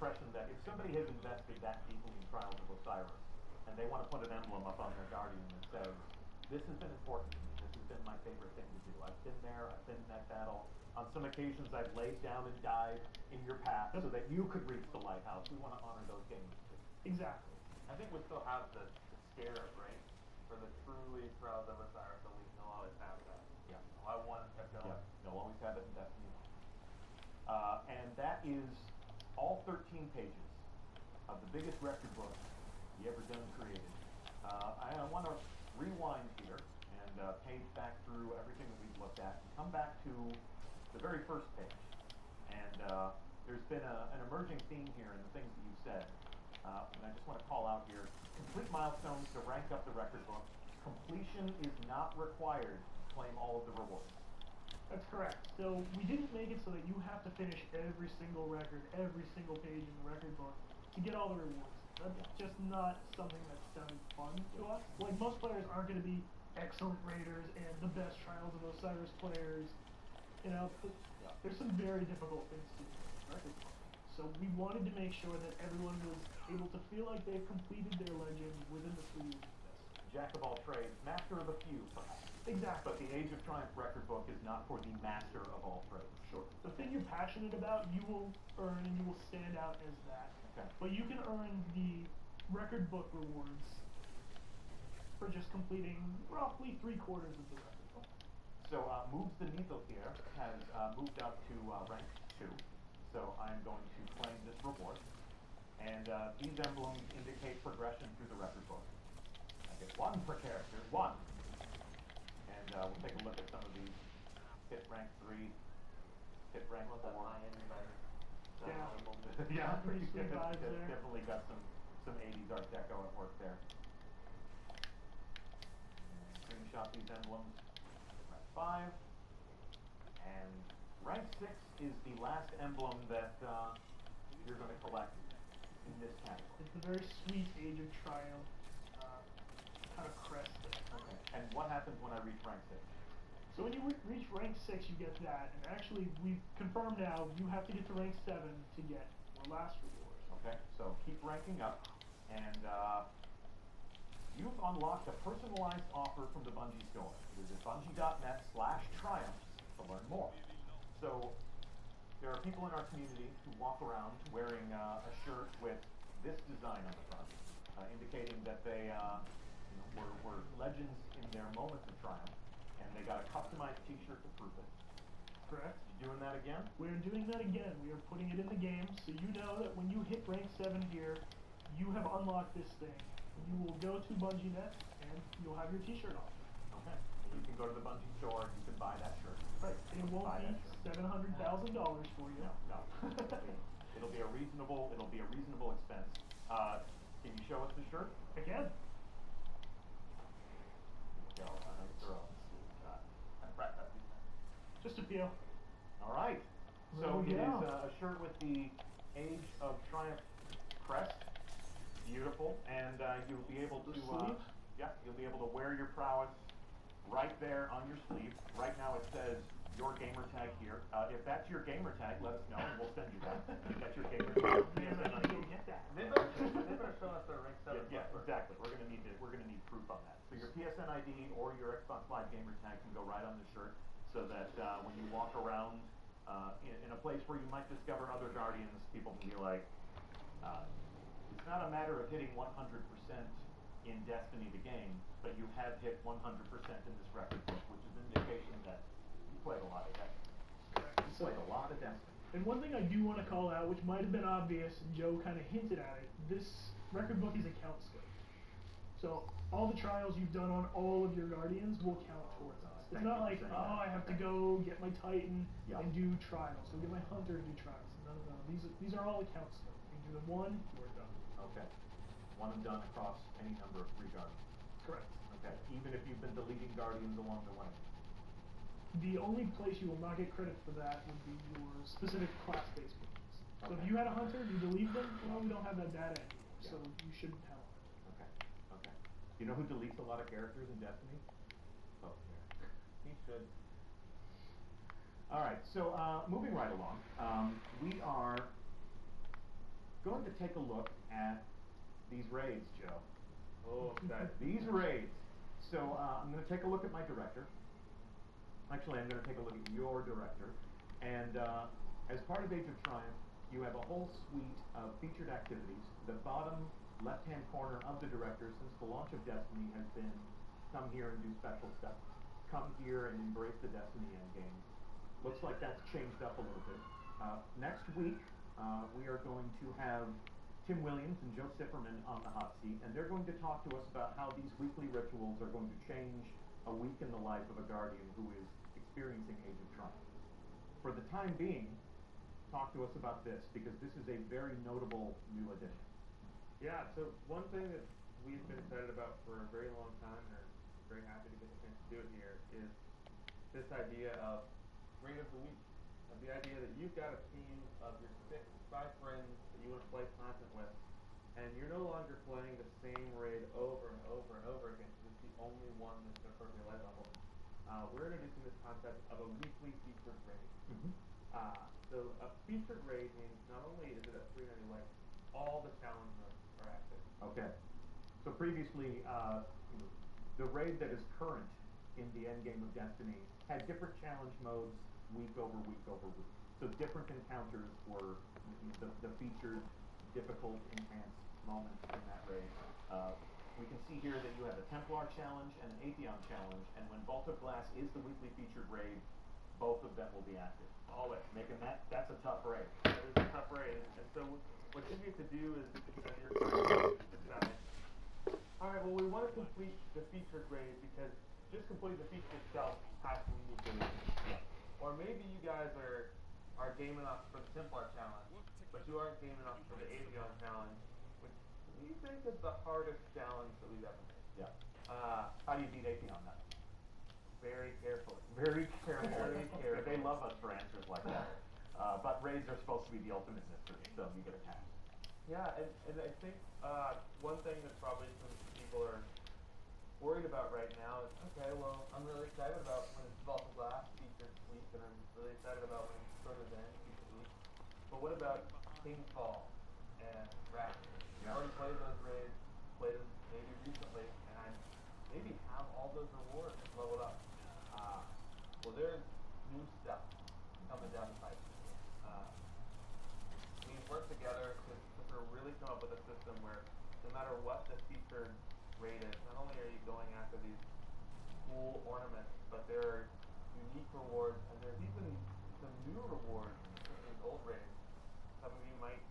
impression that if somebody has invested that deeply in Trials of Osiris, and they want to put an emblem up on their Guardian that says, this has been important to me, this has been my favorite thing to do, I've been there, I've been in that battle, on some occasions I've laid down and died in your path so that you could reach the lighthouse. We want to honor those games too. Exactly. I think we still have the scarab, right? For the truly Trials of Osiris Elite, they'll always have that. Yeah. I want kept going. Yeah, they'll always have it in Destiny 1. And that is all 13 pages of the biggest record book you ever done created. I want to rewind here and page back through everything that we've looked at and come back to the very first page. And there's been an emerging theme here in the things that you said. And I just want to call out here, complete milestones to rank up the record book. Completion is not required to claim all of the rewards. That's correct. So we didn't make it so that you have to finish every single record, every single page in the record book to get all the rewards. That's just not something that sounded fun to us. Like, most players aren't going to be excellent raiders and the best Trials of Osiris players. You know, there's some very difficult things to do in the record book. So we wanted to make sure that everyone was able to feel like they've completed their legend within the 3 years of this. Jack of all trades, master of a few, perhaps. Exactly. But the Age of Triumph record book is not for the master of all trades. Sure. The thing you're passionate about, you will earn and you will stand out as that. Okay. But you can earn the record book rewards for just completing roughly 3/4 of the record book. So Moves the Needle here has moved up to rank 2. So I'm going to claim this reward. And these emblems indicate progression through the record book. I get 1 per character, 1. And we'll take a look at some of these. Hit rank 3, hit rank 4. Yeah, pretty sweet vibes there. Definitely got some 80s Art Deco at work there. Screenshot these emblems. Rank 5. And rank 6 is the last emblem that you're going to collect in this category. It's the very sweet Age of Triumph kind of crest there. Okay. And what happens when I reach rank 6? So when you reach rank 6, you get that. And actually, we've confirmed now, you have to get to rank 7 to get your last reward. Okay, so keep ranking up. And you've unlocked a personalized offer from the Bungie store. Visit bungie.net/triumphs to learn more. So there are people in our community who walk around wearing a shirt with this design on the front, indicating that they were legends in their moments of triumph, and they got a customized t-shirt to prove it. Correct? You doing that again? We're doing that again. We are putting it in the game, so you know that when you hit rank 7 here, you have unlocked this thing. You will go to BungieNet, and you'll have your t-shirt on. Okay. And you can go to the Bungie store, and you can buy that shirt. Right. It won't be $700,000 for you. No. It'll be a reasonable expense. Can you show us the shirt? Again. Go. Nice throw. Just a feel. All right. So it is a shirt with the Age of Triumph crest. Beautiful, and you'll be able to you'll be able to wear your prowess right there on your sleeve. Right now it says your gamer tag here. If that's your gamer tag, let us know and we'll send you that. If that's your gamer tag, Get that. They better show us their rank 7. yeah, exactly. We're gonna need proof on that. So your PSN ID or your Xbox Live gamer tag can go right on the shirt, so that when you walk around in a place where you might discover other Guardians, people can be like, it's not a matter of hitting 100% in Destiny the game, but you have hit 100% in this record book, which is an indication that you played a lot of Destiny. You played a lot of Destiny. And one thing I do want to call out, which might have been obvious, and Joe kind of hinted at it, this record book is a count scope. So all the trials you've done on all of your Guardians will count towards us. It's not like, I have to go get my Titan and do trials, go get my Hunter and do trials. No. These are all account scope. You do them one, you are done. Okay. One and done across any number of 3 Guardians. Correct. Okay. Even if you've been deleting Guardians along the way. The only place you will not get credit for that would be your specific class-based ones. So if you had a Hunter, you delete them, well, we don't have that data anymore, so you shouldn't count on it. Okay. You know who deletes a lot of characters in Destiny? Oh, yeah. He should. Alright, so moving right along, we are going to take a look at these raids, Joe. Oh, okay. These raids. So I'm going to take a look at my director. Actually, I'm going to take a look at your director. And as part of Age of Triumph, you have a whole suite of featured activities. The bottom left-hand corner of the director, since the launch of Destiny, has been come here and do special stuff. Come here and embrace the Destiny endgame. Looks like that's changed up a little bit. Next week, we are going to have Tim Williams and Joe Sipperman on the hot seat, and they're going to talk to us about how these weekly rituals are going to change a week in the life of a Guardian who is experiencing Age of Triumph. For the time being, talk to us about this, because this is a very notable new addition. Yeah, so one thing that we've been excited about for a very long time, and are very happy to get the chance to do it here, is this idea of Raid of the Week. The idea that you've got a team of your 5 friends that you want to play content with, and you're no longer playing the same raid over and over and over again because it's the only one that's a perfect light level. We're introducing this concept of a weekly featured raid. So a featured raid means not only is it a 390 light, all the challenge modes are active. Okay. So previously, the raid that is current in the endgame of Destiny had different challenge modes week over week over week. So different encounters were the featured, difficult, intense moments in that raid. We can see here that you have a Templar challenge and an Atheon challenge, and when Vault of Glass is the weekly featured raid, both of them will be active. Always. Making that's a tough raid. That is a tough raid. And so what you need to do is, as you're trying to decide, alright, well, we want to complete the featured raid because just completing the feature itself has some unique abilities. Or maybe you guys are game enough for the Templar challenge, but you aren't game enough for the Atheon challenge, which we think is the hardest challenge that we've ever made. Yeah. How do you beat Atheon then? Very carefully. Very careful. Very careful. They love us for answers like that. But raids are supposed to be the ultimate mystery, so you get a pass. Yeah, and I think one thing that probably some people are worried about right now is, okay, well, I'm really excited about when it's Vault of Glass featured week, and I'm really excited about when it's Sort of Zen featured week. But what about Kingfall and Wrath? Yeah. I've already played those raids, played them maybe recently, and I maybe have all those rewards leveled up. Well, there's new stuff coming down the pipe. We've worked together to sort of really come up with a system where no matter what the featured raid is, not only are you going after these cool ornaments, but there are unique rewards, and there's even some new rewards from these old raids. Some of you might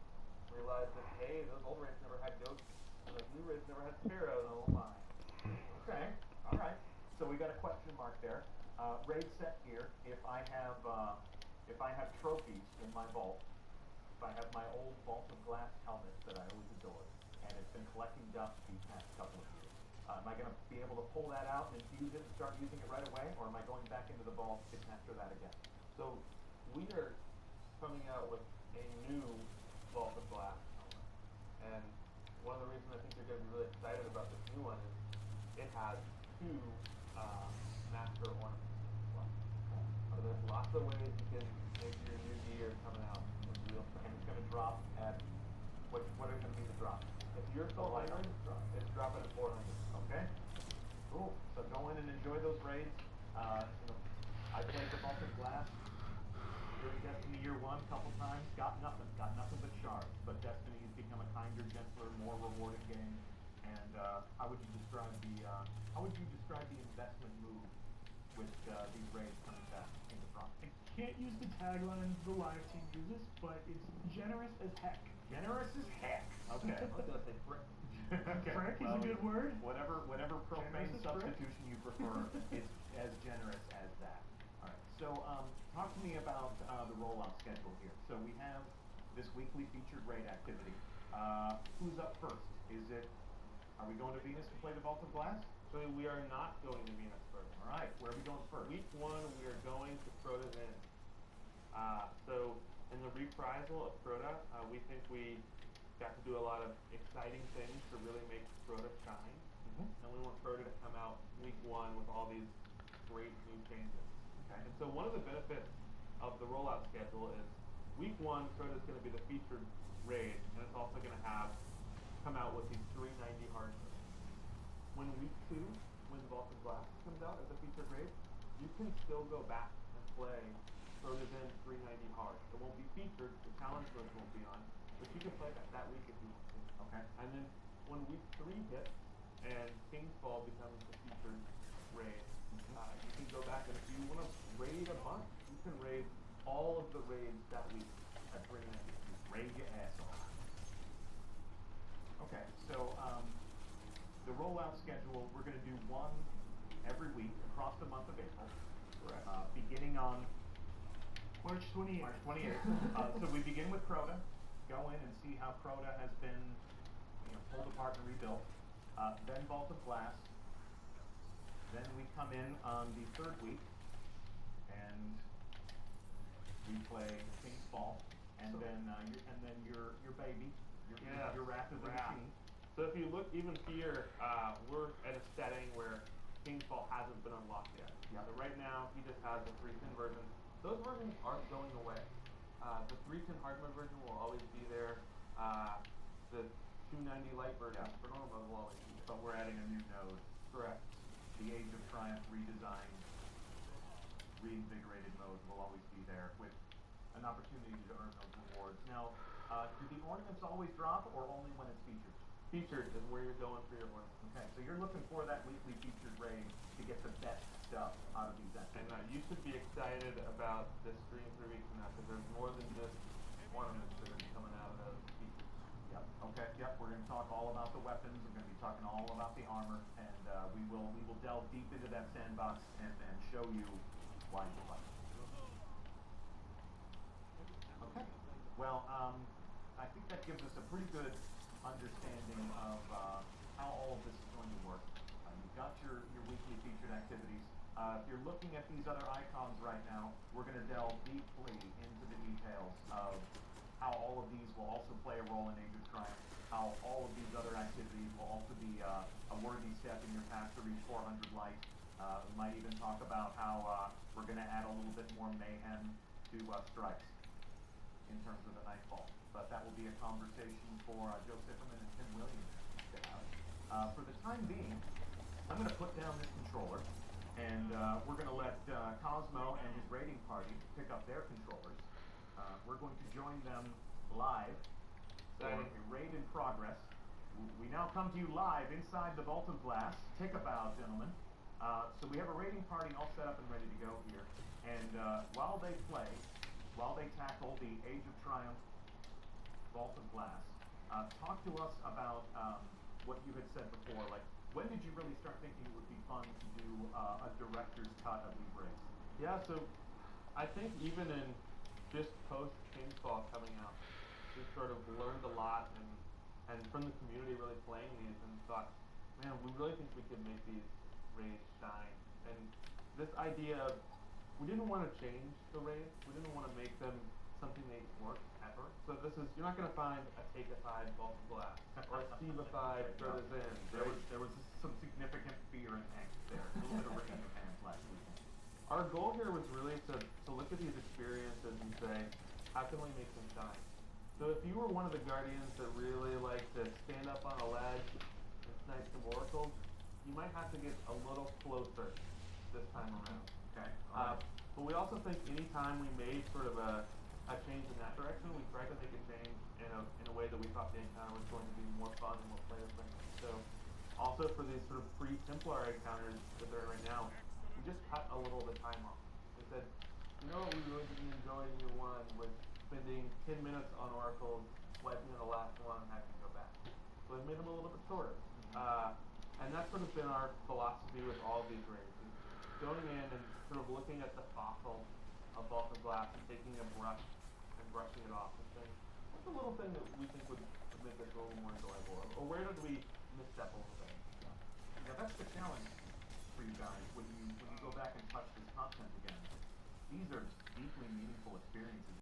realize that, hey, those old raids never had ghosts, and those new raids never had sparrows. Oh my. Okay. All right. So we got a question mark there. Raid set here. If I have trophies in my vault, if I have my old Vault of Glass helmet that I always adored, and it's been collecting dust these past couple of years, am I going to be able to pull that out and infuse it and start using it right away, or am I going back into the vault to capture that again? So we are coming out with a new Vault of Glass helmet. And one of the reasons I think you're going to be really excited about this new one is it has 2 master ornaments. So there's lots of ways you can make your new gear coming out with real stuff. And it's going to drop at what are going to be the drops? If you're still light playing, it's dropping at 400. Okay. Cool. So go in and enjoy those raids. I played the Vault of Glass during Destiny Year 1 a couple times. Got nothing but shards. But Destiny has become a kinder, gentler, more rewarding game. And how would you describe the investment move with these raids coming back in the front? I can't use the tagline the live team uses, but it's generous as heck. Generous as heck. Okay. I was going to say frick. Okay. Frick is a good word. Whatever profane Generous as frick. substitution you prefer is as generous as that. All right. So talk to me about the rollout schedule here. So we have this weekly featured raid activity. Who's up first? Are we going to Venus to play the Vault of Glass? So we are not going to Venus first. All right. Where are we going first? Week 1, we are going to Crota Zen. So in the reprisal of Crota, we think we got to do a lot of exciting things to really make Crota shine. And we want Crota to come out week 1 with all these great new changes. Okay. And so one of the benefits of the rollout schedule is week 1, Crota is going to be the featured raid, and it's also come out with these 390 hard moves. When week 2, when Vault of Glass comes out as a featured raid, you can still go back and play further than 390 hard. It won't be featured, the challenge modes won't be on, but you can play that week if you want to. Okay. And then when week 3 hits and King's Fall becomes the featured raid, you can go back and if you want to raid a bunch, you can raid all of the raids that week at 390. Raid your ass off. Okay, so the rollout schedule, we're going to do one every week across the month of April. Correct. Beginning on March 28th. March 28th. So we begin with Crota, go in and see how Crota has been, pulled apart and rebuilt. Then Vault of Glass. Then we come in on the 3rd week, and we play King's Fall, and then your baby, your Wrath of the Machine. So if you look even here, we're at a setting where King's Fall hasn't been unlocked yet. Yeah. So right now he just has the 310 version. Those versions aren't going away. The 310 hard mode version will always be there. The 290 light version for normal mode will always be there. But we're adding a new node. Correct. The Age of Triumph redesigned, reinvigorated mode will always be there with an opportunity to earn those rewards. Now, do the ornaments always drop or only when it's featured? Featured is where you're going for your ornaments. Okay, so you're looking for that weekly featured raid to get the best stuff out of these And activities. you should be excited about this stream 3 weeks from now because there's more than just ornaments that are coming out of those features. Yep. Okay. Yep. We're going to talk all about the weapons. We're going to be talking all about the armor, and we will delve deep into that sandbox and show you why you like it. Okay. Well, I think that gives us a pretty good understanding of how all of this is going to work. You've got your weekly featured activities. If you're looking at these other icons right now, we're going to delve deeply into the details of how all of these will also play a role in Age of Triumph, how all of these other activities will also be a worthy step in your path to reach 400 light. We might even talk about how we're going to add a little bit more mayhem to strikes in terms of the Nightfall. But that will be a conversation for Joe Sifferman and Tim Williams to have. For the time being, I'm going to put down this controller, and we're going to let Cosmo and his raiding party pick up their controllers. We're going to join them live for a raid in progress. We now come to you live inside the Vault of Glass. Take a bow, gentlemen. So we have a raiding party all set up and ready to go here. And while they play, while they tackle the Age of Triumph Vault of Glass, talk to us about what you had said before. Like, when did you really start thinking it would be fun to do a director's cut of these raids? Yeah, so I think even in just post King's Fall coming out, we sort of learned a lot and from the community really playing these and thought, man, we really think we could make these raids shine. And this idea of, we didn't want to change the raids, we didn't want to make them something they weren't ever. So this is, you're not going to find a take-a-side Vault of Glass or a Steve-a-side Further Than. There was some significant fear and angst there. A little bit of ripping your pants last week. Our goal here was really to look at these experiences and say, how can we make them shine? So if you were one of the Guardians that really liked to stand up on a ledge and snipe some oracles, you might have to get a little closer this time around. Okay. But we also think any time we made sort of a change in that direction, we tried to make a change in a way that we thought the encounter was going to be more fun and more player friendly. So also for these sort of pre-Templar encounters that they're in right now, we just cut a little of the time off. We said, you know what we really didn't enjoy in year 1 was spending 10 minutes on oracles, swiping on the last one, and having to go back. So we made them a little bit shorter. And that's sort of been our philosophy with all of these raids. Going in and sort of looking at the fossil of Vault of Glass and taking a brush and brushing it off and saying, what's a little thing that we think would make this a little more enjoyable? Or where did we misstep a little bit? Yeah, that's the challenge for you guys when you go back and touch this content again. These are deeply meaningful experiences.